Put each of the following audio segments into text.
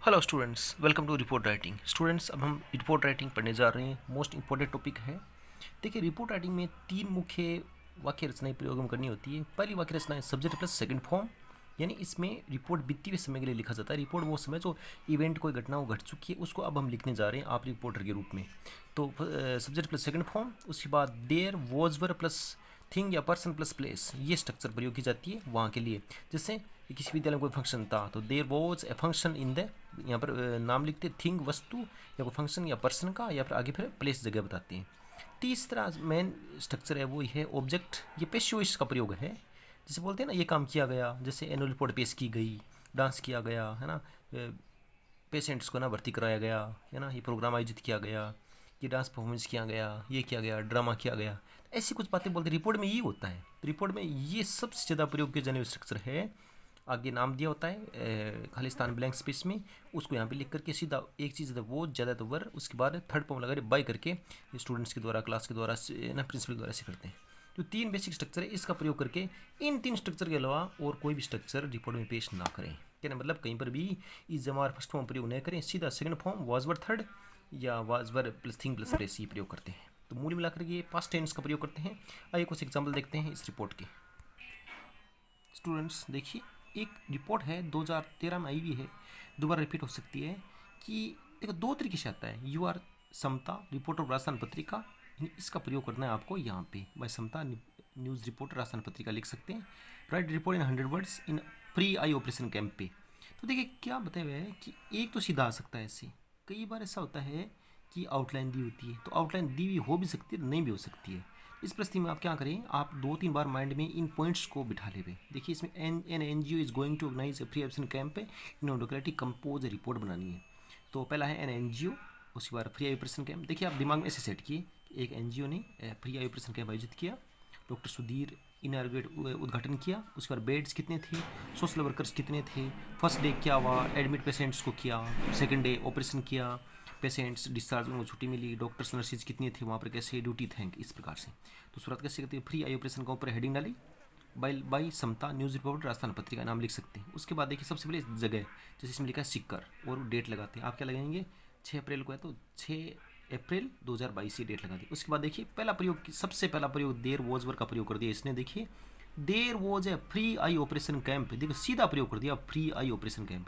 Hello students, welcome to report writing. Students, अब हम report writing पढ़ने जा रहे हैं। मोस्ट इंपॉर्टेंट टॉपिक है। देखिए, रिपोर्ट राइटिंग में तीन मुख्य वाक्य रचनाएं प्रयोग हम करनी होती है। पहली वाक्य रचना है सब्जेक्ट प्लस सेकंड फॉर्म, यानी इसमें रिपोर्ट बीते हुए समय के लिए लिखा जाता है। रिपोर्ट वो समय जो इवेंट कोई घटना वो घट चुकी है उसको अब हम लिखने जा रहे हैं आप रिपोर्टर के रूप में। तो सब्जेक्ट प्लस सेकंड फॉर्म, उसके बाद there was where plus thing या पर्सन प्लस प्लेस, ये स्ट्रक्चर प्रयोग की जाती है वहाँ के लिए। जैसे किसी विद्यालय में कोई फंक्शन था तो there was a function in the, यहाँ पर नाम लिखते थिंग वस्तु या कोई फंक्शन या पर्सन का, या फिर आगे फिर प्लेस जगह बताते हैं। तीसरा मेन स्ट्रक्चर है वो है ऑब्जेक्ट, ये पेशोइस का प्रयोग है। जैसे बोलते हैं ना ये काम किया गया, जैसे एनुअल रिपोर्ट पेश की गई, डांस किया गया है ना, पेशेंट्स को ना भर्ती कराया गया है ना, ये प्रोग्राम आयोजित किया गया, ये डांस परफॉर्मेंस किया गया, ये किया गया, ड्रामा किया गया, ऐसी कुछ बातें बोलते रिपोर्ट में ये होता है। रिपोर्ट में ये सबसे ज़्यादा प्रयोग किया जाने वाला स्ट्रक्चर है। आगे नाम दिया होता है खाली स्थान ब्लैंक स्पेस में, उसको यहाँ पे लिख करके सीधा एक चीज़ है वो ज़्यादा तो वर, उसके बाद थर्ड फॉर्म लगा बाय करके स्टूडेंट्स के द्वारा क्लास के द्वारा ना प्रिंसिपल द्वारा ऐसे करते हैं। जो तीन बेसिक स्ट्रक्चर है इसका प्रयोग करके इन तीन स्ट्रक्चर के अलावा और कोई भी स्ट्रक्चर रिपोर्ट में पेश ना करें। कहना मतलब कहीं पर भी इस जमार फर्स्ट फॉर्म प्रयोग न करें, सीधा second form was were third या was were plus thing plus place ये प्रयोग करते हैं। तो मूल मिलाकर ये पास्ट टेंस का प्रयोग करते हैं। आइए कुछ एग्जाम्पल देखते हैं इस रिपोर्ट के। स्टूडेंट्स देखिए, एक रिपोर्ट है 2013 में आई हुई है, दोबारा रिपीट हो सकती है कि देखो दो तरीके से आता है। You are Samta reporter Rajasthan Patrika, इसका प्रयोग करना है आपको यहाँ पे। By Samta news reporter Rajasthan Patrika लिख सकते हैं। Write report in 100 words in pre eye operation camp पे। तो देखिए क्या बताया हुआ है कि एक तो सीधा आ सकता है ऐसे, कई बार ऐसा होता है कि आउटलाइन दी होती है, तो आउटलाइन दी हुई हो भी सकती है नहीं भी हो सकती है। इस परिस्थिति में आप क्या करें, आप दो तीन बार माइंड में इन पॉइंट्स को बिठा ले। देखिए इसमें N G O is going to organise a pre operation camp पे इन ऑर्डर कंपोज रिपोर्ट बनानी है। तो पहला है एन जी ओ, उसके बाद फ्री आई ऑपरेशन कैंप। देखिए आप दिमाग में ऐसे सेट किए, एक एन जी ओ ने फ्री आई ऑपरेशन कैंप आयोजित किया, डॉक्टर सुधीर इनाग्रेट उद्घाटन किया, उसके बाद बेड्स कितने थे, सोशल वर्कर्स कितने थे, फर्स्ट डे क्या हुआ, एडमिट पेशेंट्स को किया, सेकंड डे ऑपरेशन किया, पेशेंट्स डिस्चार्ज उनको छुट्टी मिली, डॉक्टर्स नर्सेज कितने थे वहाँ पर, कैसे ड्यूटी थैंक, इस प्रकार से। तो शुरुआत कैसे करती है, फ्री आई ऑपरेशन का ऊपर हेडिंग डाली, by Samta news report Rajasthan Patrika नाम लिख सकते हैं। उसके बाद देखिए सबसे पहले जगह, जैसे इसमें लिखा है सिक्कर और डेट लगाते हैं। आप क्या लगाएंगे, 6 अप्रैल को है तो 6 अप्रैल 2022 की डेट लगा दी। उसके बाद देखिए पहला प्रयोग, सबसे पहला प्रयोग देर वॉज वर का प्रयोग कर दिया इसने। देखिए there was a free eye operation camp, देखो सीधा प्रयोग कर दिया free eye operation camp.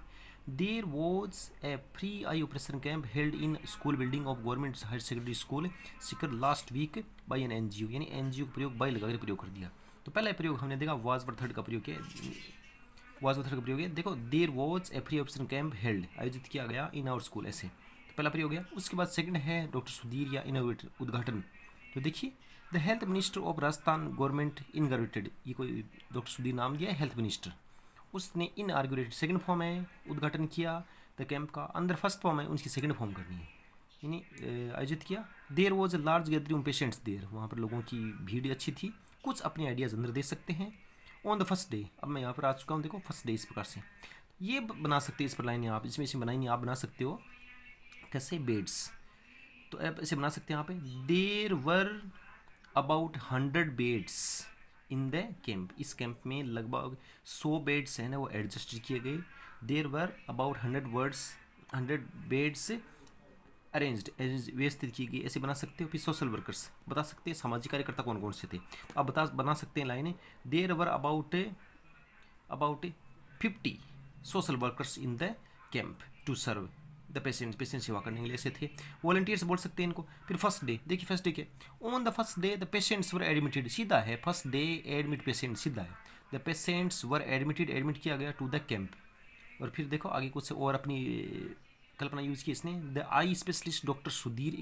There was a free eye operation camp held in school building of government higher secondary school Sikar last week by an N G O, यानी N G ओ का प्रयोग by लगाकर प्रयोग कर दिया। तो पहला प्रयोग हमने देखा वाज वर थर्ड का प्रयोग किया, वाज वर थर्ड का प्रयोग है। देखो देर was a free operation camp held, आयोजित किया गया इन आवर स्कूल, ऐसे तो पहला प्रयोग गया। उसके बाद सेकंड है डॉक्टर सुधीर या इनोवेट उद्घाटन। तो देखिए the health minister of Rajasthan government इनग्रेटेड, ये कोई डॉक्टर सुधीर नाम दिया है हेल्थ मिनिस्टर, उसने इन आर्गुलेटेड सेकंड फॉर्म है उद्घाटन किया द कैंप का, अंदर फर्स्ट फॉर्म है उनकी सेकंड फॉर्म करनी है, यानी आयोजित किया। There was a large gathering patients there, वहाँ पर लोगों की भीड़ अच्छी थी, कुछ अपने आइडियाज़ अंदर दे सकते हैं। ऑन द फर्स्ट डे, अब मैं यहाँ पर आ चुका हूँ, देखो फर्स्ट डे इस प्रकार से ये बना सकते हैं, इस पर लाइन आप इसमें बनाएंगे, आप बना सकते हो कैसे, बेड्स। तो अब ऐसे बना सकते हैं यहाँ पे, there were about 100 beds in the camp, इस कैंप में लगभग 100 बेड्स हैं ना वो एडजस्ट किए गए। देर वर अबाउट 100 बेड्स अरेंज्ड व्यवस्थित की गई, ऐसे बना सकते हो। फिर सोशल वर्कर्स बता सकते हैं, सामाजिक कार्यकर्ता कौन कौन से थे, अब बना सकते हैं लाइनें। There were about 50 social workers in the camp to serve the patient सेवा करने के लिए ऐसे थे। वॉलंटियर्स बोल सकते हैं इनको। फिर फर्स्ट डे, देखिए फर्स्ट डे के, on the first day the patients were admitted, सीधा है फर्स्ट डे एडमिट पेशेंट, सीधा है the patients were admitted, admit किया गया टू द कैंप। और फिर देखो आगे कुछ और अपनी कल्पना यूज़ की इसने, the eye specialist doctor Sudhir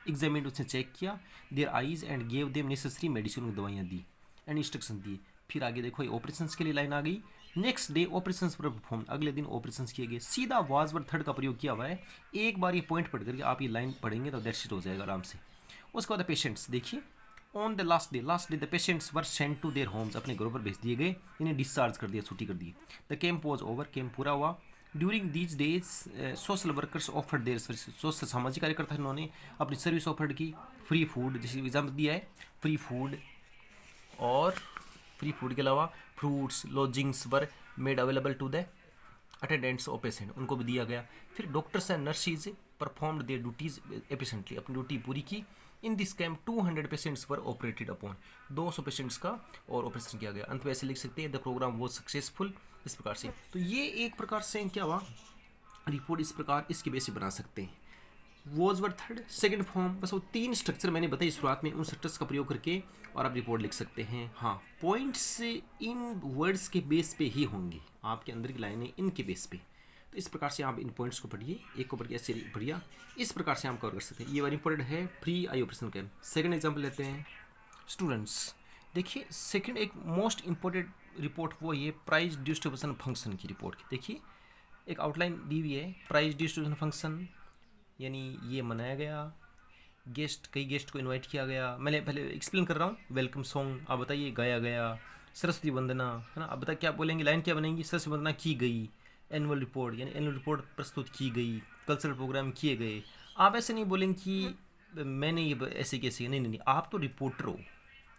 examine, उसने चेक किया their eyes and gave them necessary medicine, दवाइयाँ दी एंड इंस्ट्रक्शन दिए। फिर आगे देखो ये ऑपरेशन के लिए लाइन आ गई। नेक्स्ट डे ऑपरेशन पर परफॉर्म, अगले दिन ऑपरेशन किए गए, सीधा वाज वर थर्ड का प्रयोग किया हुआ है। एक बार ये पॉइंट पढ़ करके आप ये लाइन पढ़ेंगे तो दैट हो जाएगा आराम से। उसके बाद पेशेंट्स देखिए, on the last day the patients were sent to their homes, अपने घरों पर भेज दिए गए, इन्हें डिस्चार्ज कर दिया, छुट्टी कर दी। The camp was over, camp पूरा हुआ। During these days social workers offered their service, social सामाजिक कार्यकर्ता इन्होंने अपनी सर्विस ऑफर्ड की। फ्री फूड, जैसे एग्जाम्पल दिया है फ्री फूड, और फ्री फूड के अलावा fruits lodgings were made available to the attendants और पेशेंट उनको भी दिया गया। फिर doctors and nurses performed their duties efficiently, अपनी ड्यूटी पूरी की। In this camp 200 patients were operated upon, 200 patients का और ऑपरेशन किया गया। अंत में ऐसे लिख सकते हैं द प्रोग्राम वॉज सक्सेसफुल, इस प्रकार से। तो ये एक प्रकार से क्या हुआ, रिपोर्ट इस प्रकार इसके बेस से बना सकते हैं। Was were third second form, बस वो 3 स्ट्रक्चर मैंने बताई शुरुआत में, उन स्ट्रक्चर्स का प्रयोग करके और आप रिपोर्ट लिख सकते हैं। हाँ, पॉइंट्स इन वर्ड्स के बेस पे ही होंगे, आपके अंदर की लाइनें इनके बेस पे। तो इस प्रकार से आप इन पॉइंट्स को पढ़िए, एक को पढ़ के ऐसे पढ़िया, इस प्रकार से हम कवर कर सकते हैं। ये वेरी इंपॉर्टेंट है pre eye operation camp. Second example लेते हैं स्टूडेंट्स। देखिए सेकंड एक मोस्ट इंपॉर्टेंट रिपोर्ट वो ये प्राइज डिस्ट्रीब्यूशन फंक्शन की रिपोर्ट की। देखिए एक आउटलाइन दी हुई है, प्राइज डिस्ट्रीब्यूशन फंक्शन यानी ये मनाया गया, गेस्ट कई गेस्ट को इनवाइट किया गया। मैं पहले एक्सप्लेन कर रहा हूँ। वेलकम सॉन्ग आप बताइए गाया गया, सरस्वती वंदना है ना, आप बताइए क्या बोलेंगे, लाइन क्या बनेंगी, सरस्वती वंदना की गई। एनुअल रिपोर्ट यानी एनुअल रिपोर्ट प्रस्तुत की गई, कल्चरल प्रोग्राम किए गए। आप ऐसे नहीं बोलेंगे कि मैंने ये ऐसे कैसे, नहीं नहीं नहीं, आप तो रिपोर्टर हो,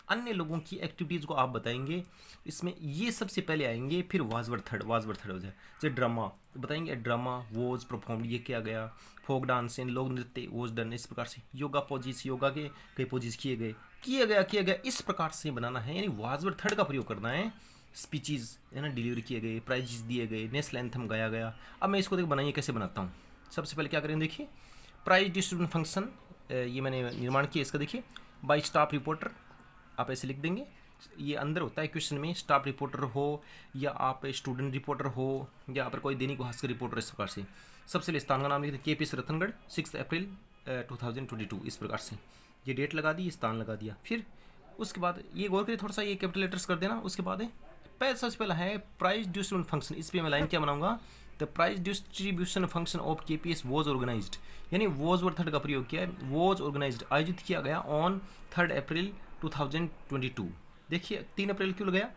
अन्य लोगों की एक्टिविटीज़ को आप बताएंगे। इसमें ये सबसे पहले आएंगे, फिर वाज वर थर्ड हो जाए। जैसे ड्रामा बताएंगे, ड्रामा वॉज परफॉर्म, ये किया गया। फोक डांस यानी लोक नृत्य वॉज डन, इस प्रकार से। योगा पोजिस, योगा के कई पोजिस किए गया, इस प्रकार से बनाना है। यानी वाज वर थर्ड का प्रयोग करना है। स्पीचेस है ना डिलीवर किए गए, प्राइजेस दिए गए, नेशनल एंथम गाया गया। अब मैं इसको बनाइए कैसे बनाता हूँ। सबसे पहले क्या करें, देखिए प्राइज डिस्ट्रीब्यूशन फंक्शन ये मैंने निर्माण किया इसका। देखिए बाय स्टाफ रिपोर्टर आप ऐसे लिख देंगे। ये अंदर होता है क्वेश्चन में, स्टाफ रिपोर्टर हो या आप स्टूडेंट रिपोर्टर हो या पर कोई दैनिक भास्कर रिपोर्टर, इस प्रकार से। सबसे पहले स्थान का नाम लिखते हैं, KPS रतनगढ़ 6 अप्रैल 2022, इस प्रकार से। ये डेट लगा दी, स्थान लगा दिया। फिर उसके बाद ये गौर करिए, थोड़ा सा ये कैपिटल लेटर्स कर देना। उसके बाद सबसे पहला है प्राइज डिस्ट्रीब्यूशन फंक्शन। इस पर मैं लाइन क्या बनाऊंगा, the prize distribution function of KPS was organised, यानी वॉज और थर्ड का प्रयोग किया है। वॉज ऑर्गेनाइज्ड आयोजित किया गया ऑन 3 अप्रैल 2022। देखिए 3 अप्रैल क्यों लगाया,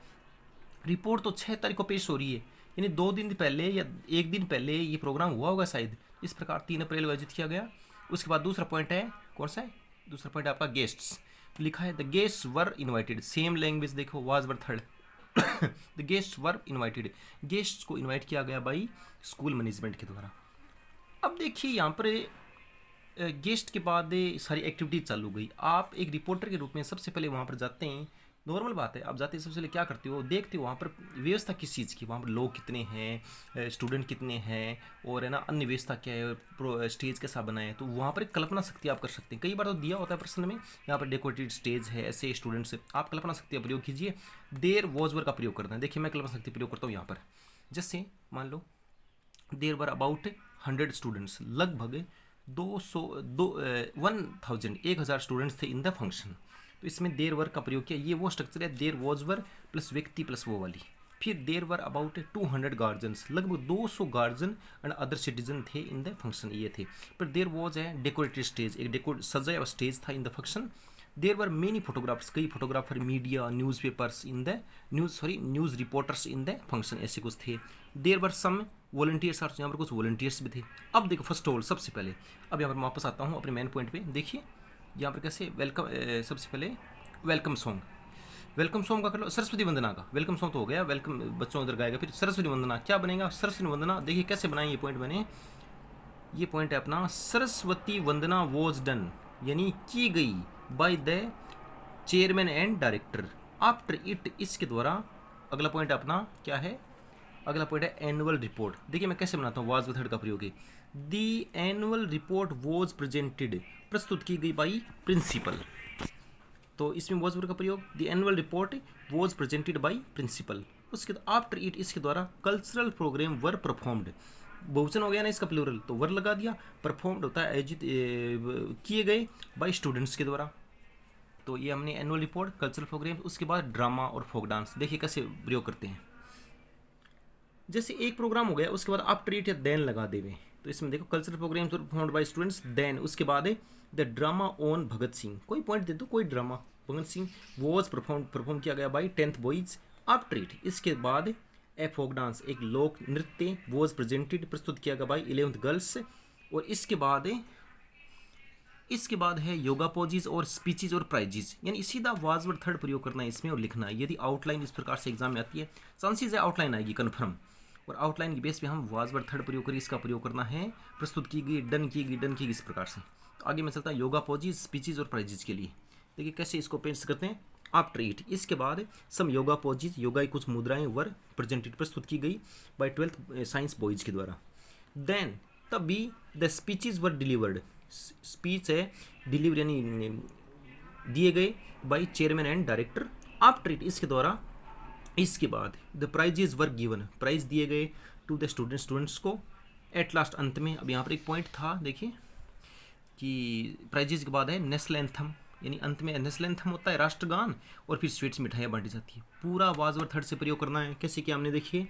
रिपोर्ट तो 6 तारीख को पेश हो रही है, यानी 2 दिन पहले या 1 दिन पहले ये प्रोग्राम हुआ होगा शायद, इस प्रकार 3 अप्रैल को आयोजित किया गया। उसके बाद दूसरा पॉइंट है, कौन सा है दूसरा पॉइंट, आपका गेस्ट्स लिखा है, the guests were invited, same language देखो, was were third the guests were invited, guests को इन्वाइट किया गया बाई स्कूल मैनेजमेंट के द्वारा। अब देखिए यहाँ पर गेस्ट के बाद सारी एक्टिविटीज चालू गई। आप एक रिपोर्टर के रूप में सबसे पहले वहाँ पर जाते हैं, नॉर्मल बात है, आप जाते हैं सबसे पहले क्या करते हो, देखते हो वहाँ पर व्यवस्था किस चीज़ की, वहाँ पर लोग कितने हैं, स्टूडेंट कितने हैं, और है ना अन्य व्यवस्था क्या है, स्टेज कैसा बना है। तो वहाँ पर एक कल्पना शक्ति आप कर सकते हैं। कई बार तो दिया होता है प्रश्न में, यहाँ पर डेकोरेटेड स्टेज है, ऐसे स्टूडेंट्स, आप कल्पना शक्ति का प्रयोग कीजिए। देर वॉज वर का प्रयोग करना है। देखिए मैं कल्पना शक्ति प्रयोग करता हूँ यहाँ पर। जैसे मान लो देर वर अबाउट 100 स्टूडेंट्स, लगभग 1000 स्टूडेंट्स थे इन द फंक्शन। तो इसमें देर वर का प्रयोग किया। ये वो स्ट्रक्चर है, देर वॉज वर प्लस व्यक्ति प्लस वो वाली। फिर देर वर अबाउट 200 गार्जियंस, लगभग 200 गार्जियन एंड अदर सिटीजन थे इन द फंक्शन, ये थे। फिर देर वॉज है डेकोरेटेड स्टेज, एक सजाया हुआ स्टेज था in the function. There were many photographers, कई photographer, media, newspapers in the news reporters in the function, ऐसे कुछ थे। देर वर सम वॉलंटियर्स, यहाँ पर कुछ वॉलंटियर्स भी थे। अब देखो फर्स्ट ऑफ ऑल सबसे पहले, अब यहाँ पर वापस आता हूँ अपने मेन पॉइंट पे। देखिए यहाँ पर कैसे वेलकम, सबसे पहले वेलकम सॉन्ग का कर लो, सरस्वती वंदना का वेलकम सॉन्ग तो हो गया, वेलकम बच्चों उधर गाएगा। फिर सरस्वती वंदना क्या बनेगा, सरस्वती वंदना देखिए कैसे बनाए, ये पॉइंट बने, ये पॉइंट है अपना, सरस्वती वंदना वॉज डन यानी की गई by the chairman and director after it, इसके द्वारा। अगला पॉइंट अपना क्या है, अगला पॉइंट है एनुअल रिपोर्ट। देखिए मैं कैसे बनाता हूँ, वाज विद थर्ड का प्रयोग है। The annual report was presented, प्रस्तुत की गई बाई प्रिंसिपल। तो इसमें वॉज वर्ड का प्रयोग, the annual report was presented by principal. उसके आफ्टर इट, इसके द्वारा कल्चरल प्रोग्राम वर परफॉर्म्ड, बहुवचन हो गया ना इसका प्लूरल, तो वर लगा दिया। परफॉर्म्ड होता है आयोजित किए गए बाई स्टूडेंट्स के द्वारा। तो ये हमने एनुअल रिपोर्ट, कल्चरल प्रोग्राम। उसके बाद ड्रामा और फोक डांस, देखिए कैसे प्रयोग करते हैं। जैसे एक प्रोग्राम हो गया, उसके बाद आफ्टर इट या देन लगा देवे। तो इसमें देखो cultural programme performed by students, then उसके बाद the drama on Bhagat Singh, कोई पॉइंट दे दो, कोई drama Bhagat Singh was perform किया गया bye 10th boys. After it, इसके बाद ए फोक डांस, एक लोक नृत्य वॉज प्रेजेंटेड, प्रस्तुत किया गया बाय 11th गर्ल्स। और इसके बाद है योगा पोजिस और स्पीचेज और प्राइजेस, यानी सीधा वाज वर्ड थर्ड प्रयोग करना है इसमें और लिखना है। यदि आउटलाइन इस प्रकार से एग्जाम में आती है, चांसेस है आउटलाइन आएगी कन्फर्म। और आउटलाइन की बेस पे हम वाज वर्ड थर्ड प्रयोग करें, इसका प्रयोग करना है प्रस्तुत की गई, डन की गई इस प्रकार से। तो आगे मैं चलता हूँ योगा पोजीज, स्पीचेज और प्राइजेज के लिए। देखिए कैसे इसको पेंट्स करते हैं। आफ्टर इट, इसके बाद सम योगा पोजीज, योगा की कुछ मुद्राएं वर प्रेजेंटेड प्रस्तुत की गई बाय 12th साइंस बॉयज के द्वारा। देन तभी the speeches were delivered, speech है डिलीवर यानी दिए गए by chairman and director. After it, इसके द्वारा, इसके बाद the prizes were given, prize दिए गए टू द स्टूडेंट्स को। एट लास्ट, अंत में, अब यहाँ पर एक पॉइंट था देखिए कि प्राइजेज के बाद है नेशनल एंथम, यानी अंत में नेशनल एंथम होता है राष्ट्रगान, और फिर स्वीट्स मिठाइयाँ बांटी जाती है। पूरा वाज वर्ड थर्ड से प्रयोग करना है। कैसे किया हमने देखिए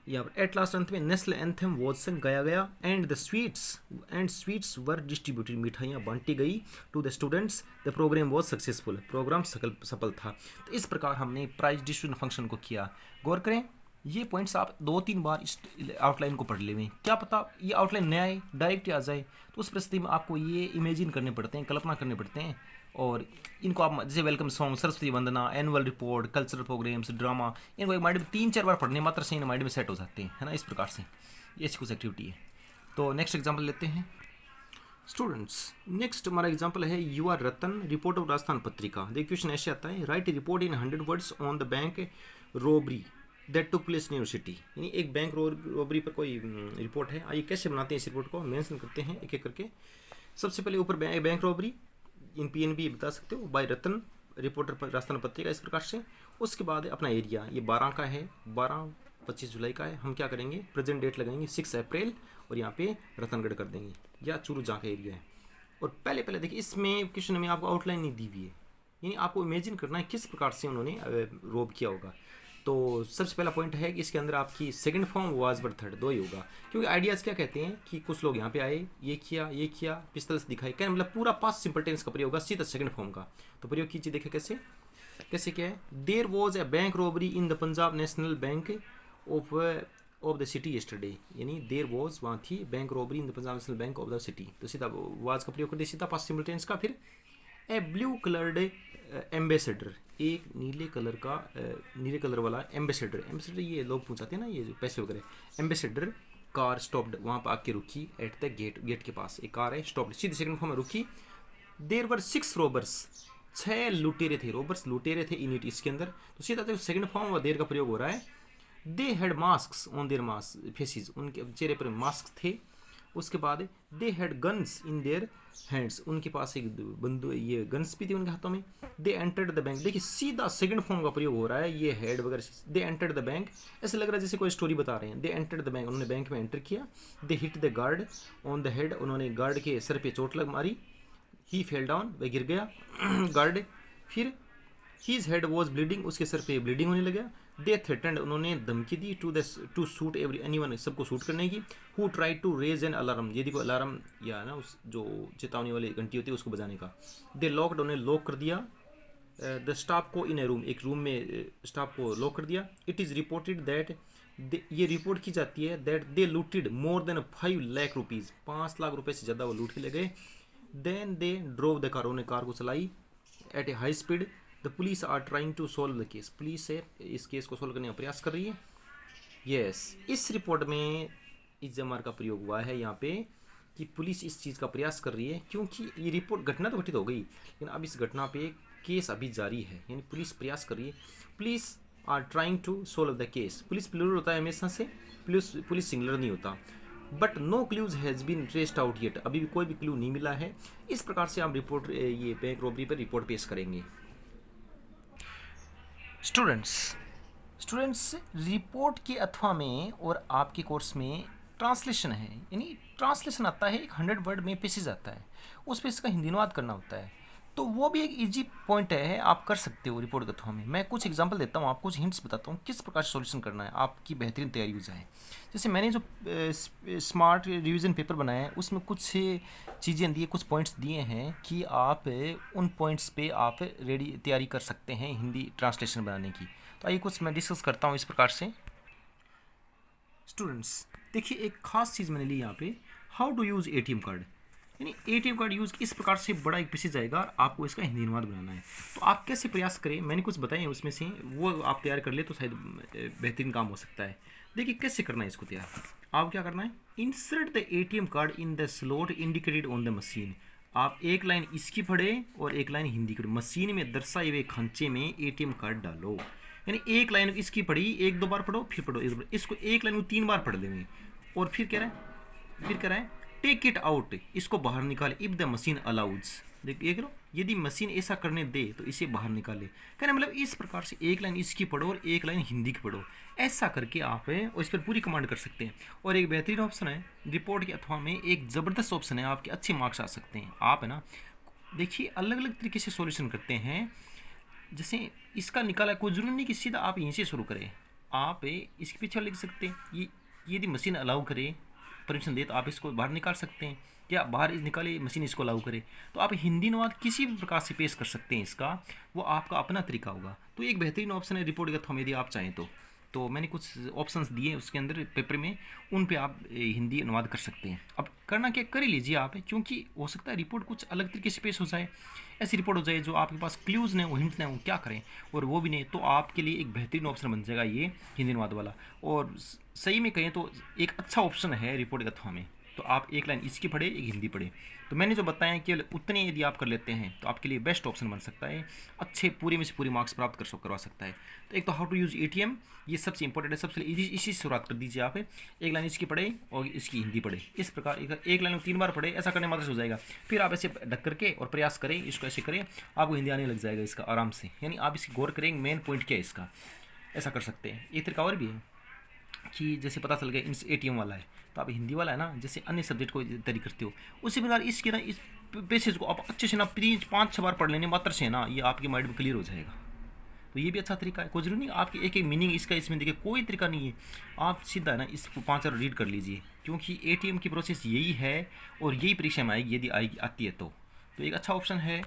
यहाँ पर एट लास्ट, अंत में नेशनल एंथम वॉज संग गाया गया एंड स्वीट्स वर डिस्ट्रीब्यूटेड, मिठाइयाँ बांटी गई to the students. The programme was successful, programme सफल था। तो इस प्रकार हमने प्राइज डिस्ट्रीब्यूशन फंक्शन को किया। गौर करें, ये पॉइंट्स आप 2-3 बार इस आउटलाइन को पढ़ लें, क्या पता ये आउटलाइन नया आए, डायरेक्ट आ जाए। तो उस परिस्थिति में आपको ये इमेजिन करने पड़ते हैं, कल्पना करने पड़ते हैं, और इनको आप जैसे वेलकम सॉन्ग, सरस्वती वंदना, annual report, cultural programs, drama, इनको एक माइंड में 3-4 बार पढ़ने मात्र से माइंड में सेट हो जाते हैं, है ना। इस प्रकार से ये ऐसी कुछ एक्टिविटी है। तो नेक्स्ट एग्जाम्पल लेते हैं स्टूडेंट्स। नेक्स्ट हमारा एग्जाम्पल है you are Ratan, report of Rajasthan Patrika. देखिए क्वेश्चन ऐसे आता है, write report in 100 words on the bank robbery that took place in university. यानी एक बैंक रोबरी पर कोई रिपोर्ट है। आइए कैसे बनाते हैं इस रिपोर्ट को, मेंशन करते हैं एक एक करके। सबसे पहले ऊपर बैंक रोबरी इन PNB बता सकते हो, बाय रतन, रिपोर्टर पर राजस्थान पत्रिका, इस प्रकार से। उसके बाद अपना एरिया, ये 12 का है, 12-25 जुलाई का है। हम क्या करेंगे, प्रेजेंट डेट लगाएंगे 6 अप्रैल, और यहाँ पे रतनगढ़ कर देंगे, या चूरू जहाँ का एरिया है। और पहले देखिए इसमें क्वेश्चन में आपको आउटलाइन नहीं दी हुई है, यानी आपको इमेजिन करना है किस प्रकार से उन्होंने रोब किया होगा। तो सबसे पहला पॉइंट है कि इसके अंदर आपकी second form was word third, दो ही होगा। क्योंकि आइडियाज़ क्या कहते हैं कि कुछ लोग यहाँ पे आए, ये किया, पिस्तल से दिखाई, क्या मतलब पूरा पास्ट सिंपल टेंस का प्रयोग होगा, सीधा सेकंड फॉर्म का। तो प्रयोग कीजिए, देखिए कैसे क्या है। There was a bank robbery in the Punjab National Bank of the city yesterday, यानी देयर वॉज, वहाँ थी, bank robbery in the Punjab National Bank of the city. तो सीधा वाज का प्रयोग कर दिया, सीधा पास्ट सिंपल टेंस का। फिर ए ब्लू कलर्ड एम्बेसडर, एक नीले कलर वाला एम्बेसडर ये लोग पूछाते हैं ना, ये पैसे वगैरह। एम्बेसडर कार स्टॉप्ड, वहाँ पर आके रुकी, एट द गेट के पास एक कार है, स्टॉप्ड, सीधे सेकंड फॉर्म में रुकी। देयर वर 6 रॉबर्स, 6 लुटेरे थे, रॉबर्स लुटेरे थे, इन इट, इसके अंदर। तो सीधा सेकंड फॉर्म व देर का प्रयोग हो रहा है। They had mask on their faces, उनके चेहरे पर मास्क थे। उसके बाद they had guns in their hands, उनके पास एक ये गन्स भी थी उनके हाथों में। दे एंटर्ड द बैंक, देखिए सीधा सेकंड फॉर्म का प्रयोग हो रहा है, ये हेड वगैरह। दे एंटर्ड द बैंक, ऐसे लग रहा है जैसे कोई स्टोरी बता रहे हैं। दे एंटर्ड द बैंक, उन्होंने बैंक में एंटर किया। They hit the guard on the head, उन्होंने गार्ड के सर पे चोट लग मारी। ही फेल डाउन, वह गिर गया गार्ड। फिर हीज हेड वॉज ब्लीडिंग, उसके सर पे ब्लीडिंग होने लगा। दे थ्रेटन्ड, उन्होंने धमकी दी टू शूट एनीवन, सबको शूट करने की। Who try to raise an alarm, यदि कोई अलार्म या ना उस जो चेतावनी वाली घंटी होती है उसको बजाने का। दे लॉकड, उन्हें लॉक कर दिया द स्टाफ को इन ए रूम, एक रूम में स्टाफ को लॉक कर दिया। इट इज़ रिपोर्टेड दैट, ये रिपोर्ट की जाती है that they looted more than 5 lakh rupees, 5 lakh रुपए से ज़्यादा वो लूट के ले गए। Then they drove the car, उन्हें कार को चलाई at a high speed. The police are trying to solve the case, police है इस केस को सोल्व करने का प्रयास कर रही है। यस, इस रिपोर्ट में इस जमार का प्रयोग हुआ है यहाँ पे कि पुलिस इस चीज़ का प्रयास कर रही है, क्योंकि ये रिपोर्ट घटना तो घटित हो गई, लेकिन अब इस घटना पे केस अभी जारी है, यानी पुलिस प्रयास कर रही है। Police are trying to solve the case, police plural होता है हमेशा से, पुलिस सिंगुलर नहीं होता। But no clues has been traced out yet, अभी भी कोई भी क्लू नहीं मिला है। इस प्रकार से आप रिपोर्ट, ये बैंक रॉबरी पर रिपोर्ट पेश करेंगे। स्टूडेंट्स रिपोर्ट के अथवा में और आपके कोर्स में ट्रांसलेशन है, यानी ट्रांसलेशन आता है, एक 100 वर्ड में पेसेज आता है, उस पेज का हिंदी अनुवाद करना होता है। तो वो भी एक इजी पॉइंट है, आप कर सकते हो रिपोर्ट के अथवा में। मैं कुछ एग्जांपल देता हूँ, आपको कुछ हिंट्स बताता हूँ किस प्रकार से सॉल्यूशन करना है, आपकी बेहतरीन तैयारी हो जाए। जैसे मैंने जो स्मार्ट रिवीजन पेपर बनाया है उसमें कुछ चीज़ें दी, कुछ पॉइंट्स दिए हैं कि आप उन पॉइंट्स पे आप तैयारी कर सकते हैं हिंदी ट्रांसलेशन बनाने की। तो आइए कुछ मैं डिस्कस करता हूँ इस प्रकार से। स्टूडेंट्स देखिए, एक खास चीज़ मैंने ली यहाँ पे, how to use ATM card, यानी ATM कार्ड यूज़ इस प्रकार से बड़ा एक पेसेज आएगा, आपको इसका हिंदी अनुवाद बनाना है। तो आप कैसे प्रयास करें, मैंने कुछ बताए हैं उसमें से, वो आप तैयार कर ले तो शायद बेहतरीन काम हो सकता है। देखिए कैसे करना है इसको तैयार। आप क्या करना है, insert the ATM card in the slot indicated on the machine. आप एक लाइन इसकी पढ़े और एक लाइन हिंदी की पढ़े, मशीन में दर्शाए हुए खांचे में एटीएम कार्ड डालो। यानी एक लाइन इसकी पढ़ी, एक दो बार पढ़ो, फिर पढ़ो, एक दो बार, इसको एक लाइन को 3 बार पढ़ लेंगे। और फिर कह रहा है टेक इट आउट, इसको बाहर निकाले, इफ द मशीन अलाउड्स। देखिए करो, यदि मशीन ऐसा करने दे तो इसे बाहर निकाले। कहना मतलब इस प्रकार से एक लाइन इसकी पढ़ो और एक लाइन हिंदी की पढ़ो, ऐसा करके आप है और इस पर पूरी कमांड कर सकते हैं। और एक बेहतरीन ऑप्शन है रिपोर्ट के अथवा में, एक ज़बरदस्त ऑप्शन है, आपके अच्छे मार्क्स आ सकते हैं। आप है ना देखिए अलग अलग तरीके से सॉल्यूशन करते हैं। जैसे इसका निकाला, कोई जरूरी नहीं कि सीधा आप यहीं से शुरू करें, आप इसके पीछे लिख सकते हैं। ये यदि मशीन अलाउ करे, परमिशन दे, तो आप इसको बाहर निकाल सकते हैं, या बाहर निकाले मशीन इसको अलाउ करे, तो आप हिंदी अनुवाद किसी भी प्रकार से पेश कर सकते हैं। इसका वो आपका अपना तरीका होगा। तो एक बेहतरीन ऑप्शन है रिपोर्ट का थॉम, यदि आप चाहें तो मैंने कुछ ऑप्शंस दिए उसके अंदर पेपर में, उन पे आप हिंदी अनुवाद कर सकते हैं। अब करना क्या, कर ही लीजिए आप, क्योंकि हो सकता है रिपोर्ट कुछ अलग तरीके से पेश हो जाए, ऐसी रिपोर्ट हो जाए जो आपके पास क्लूज़ नहीं, वो हिंट नहीं, वो क्या करें, और वो भी नहीं, तो आपके लिए एक बेहतरीन ऑप्शन बन जाएगा ये हिंदी अनुवाद वाला। और सही में कहें तो एक अच्छा ऑप्शन है रिपोर्ट का थॉम में। तो आप एक लाइन इसकी पढ़े, एक हिंदी पढ़े, तो मैंने जो बताया कि उतने यदि आप कर लेते हैं तो आपके लिए बेस्ट ऑप्शन बन सकता है, अच्छे पूरे में से पूरे मार्क्स प्राप्त करवा सकता है। तो एक तो हाउ टू यूज़ एटीएम, ये सबसे इंपॉर्टेंट है, सबसे इसी से शुरुआत कर दीजिए आप। एक लाइन इसकी पढ़े और इसकी हिंदी पढ़े, इस प्रकार एक लाइन 3 बार पढ़े, ऐसा करने मात्र से हो जाएगा। फिर आप ऐसे ढक करके और प्रयास करें, इसको ऐसे करें, आपको हिंदी आने लग जाएगा इसका आराम से। यानी आप इसकी गौर करें मेन पॉइंट क्या है इसका, ऐसा कर सकते हैं। एक तरीका और भी है कि जैसे पता चल गया इन एटीएम वाला है, तो आप हिंदी वाला है ना, जैसे अन्य सब्जेक्ट को तैयारी करते हो, उसी प्रकार इसके ना इस पैसेज को आप अच्छे से ना 5-6 बार पढ़ लेने मात्र से ना, ये आपके माइंड में क्लियर हो जाएगा। तो ये भी अच्छा तरीका है। कोई जरूरी नहीं आपके एक एक मीनिंग इसका इसमें देखिए, कोई तरीका नहीं है, आप सीधा है ना इस 5 बार रीड कर लीजिए, क्योंकि एटीएम की प्रोसेस यही है और यही परीक्षा में आएगी, यदि आएगी आती है तो एक अच्छा ऑप्शन है।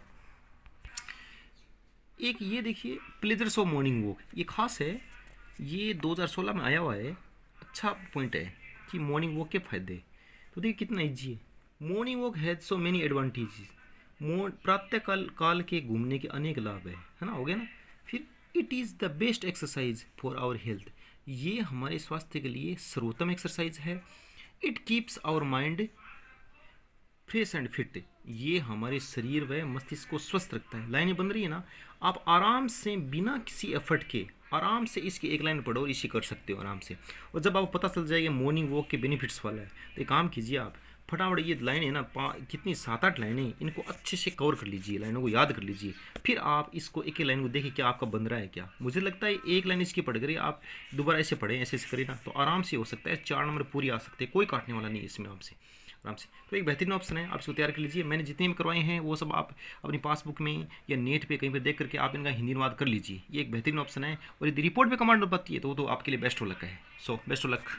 एक ये देखिए प्लेजर्स ऑफ मॉर्निंग वॉक, ये खास है, ये 2016 में आया हुआ है। अच्छा पॉइंट है कि मॉर्निंग वॉक के फ़ायदे, तो देखिए कितना ईजी है। Morning walk has so many advantages, प्रातः काल के घूमने के अनेक लाभ है ना, हो गया ना। फिर it is the best exercise for our health, ये हमारे स्वास्थ्य के लिए सर्वोत्तम एक्सरसाइज है। It keeps our mind fresh and fit, ये हमारे शरीर व मस्तिष्क को स्वस्थ रखता है। लाइनें बन रही है ना, आप आराम से बिना किसी एफर्ट के आराम से इसकी एक लाइन पढ़ो और इसे कर सकते हो आराम से। और जब आपको पता चल जाएगा मॉर्निंग वॉक के बेनिफिट्स वाला है, तो एक काम कीजिए आप फटाफट ये लाइन है ना, कितनी 7-8 लाइनें, इनको अच्छे से कवर कर लीजिए, लाइनों को याद कर लीजिए। फिर आप इसको एक एक लाइन को देखिए क्या आपका बन रहा है क्या। मुझे लगता है एक लाइन इसकी पढ़ कर आप दोबारा ऐसे पढ़ें, ऐसे करें ना, तो आराम से हो सकता है 4 नंबर पूरी आ सकते हैं, कोई काटने वाला नहीं है इसमें आपसे आराम से। तो एक बेहतरीन ऑप्शन है, आप इसको तैयार कर लीजिए। मैंने जितने भी करवाए हैं वो सब आप अपनी पासबुक में या नेट पे कहीं पर देख करके आप इनका हिंदी अनुवाद कर लीजिए। ये एक बेहतरीन ऑप्शन है, और यदि रिपोर्ट पे कमांड पाती है तो वो तो आपके लिए बेस्ट हो लगा है। So best of luck.